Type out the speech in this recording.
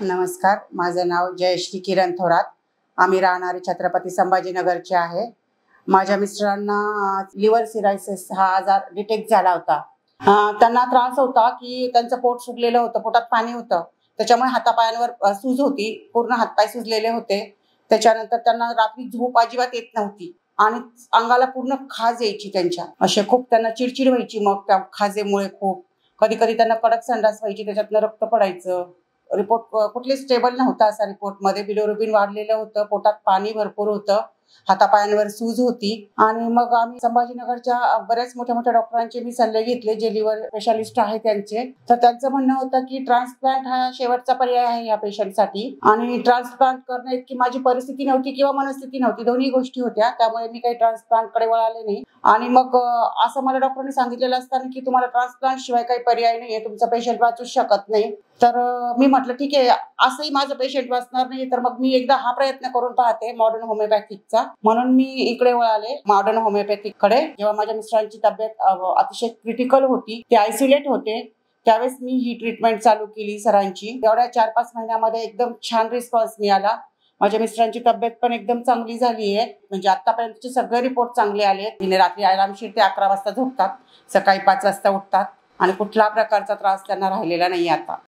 नमस्कार, माझं नाव जयश्री किरण थोरात. आम्ही राहणारे छत्रपती संभाजीनगरचे आहे. माझ्या मिस्टरांना लिव्हर सिरायसिस हा आजार डिटेक्ट झाला होता. त्यांना त्रास होता की त्यांचं पोट सुजलेलं होतं, पोटात पाणी होतं. त्याच्यामुळे हातापायांवर सूज होती, पूर्ण हातपाय सुजलेले होते. त्याच्यानंतर त्यांना रात्री झोप अजिबात येत नव्हती आणि अंगाला पूर्ण खाज यायची त्यांच्या. असे खूप त्यांना चिडचिड व्हायची. मग त्या खाजेमुळे खूप कधी कधी त्यांना कडक संडास व्हायची, त्याच्यातनं रक्त पडायचं. रिपोर्ट कुठलीच स्टेबल नव्हता. असा रिपोर्टमध्ये बिलिरुबिन वाढलेलं होतं, पोटात पाणी भरपूर होतं, हातापायांवर सूज होती. आणि मग आम्ही संभाजीनगरच्या बऱ्याच मोठ्या मोठ्या डॉक्टरांचे मी सल्ले घेतले, जे लिव्हर स्पेशालिस्ट आहे त्यांचे. तर त्यांचं म्हणणं होतं की ट्रान्सप्लांट हा शेवटचा पर्याय आहे या पेशंटसाठी. आणि ट्रान्सप्लांट करणं इतकी माझी परिस्थिती नव्हती किंवा मनस्थिती नव्हती, दोन्ही गोष्टी होत्या. त्यामुळे मी काही ट्रान्सप्लांटकडे वळाले नाही. आणि मग असं मला डॉक्टरांनी सांगितलेलं असताना की तुम्हाला ट्रान्सप्लांट शिवाय काही पर्याय नाहीये, तुमचा पेशंट वाचूच शकत नाही. तर मी म्हटलं ठीक आहे, असंही माझं पेशंट वाचणार नाही, तर मग मी एकदा हा प्रयत्न करून पाहते मॉडर्न होमिओपॅथिकचा. म्हणून मी इकडे वळाले मॉडर्न होमिओपॅथिक कडे. जेव्हा माझ्या मिस्टरांची तब्येत अतिशय क्रिटिकल होती, ते आयसोलेट होते, त्यावेळेस मी ही ट्रीटमेंट चालू केली सरांची. तेवढ्या 4-5 महिन्यामध्ये एकदम छान रिस्पॉन्स मिळाला. माझ्या मिस्टरांची तब्येत पण एकदम चांगली झाली आहे. म्हणजे आतापर्यंतचे सगळे रिपोर्ट चांगले आले. तिने रात्री आरामशीर ते 11 वाजता झोपतात, सकाळी 5 वाजता उठतात आणि कुठला प्रकारचा त्रास त्यांना राहिलेला नाही आता.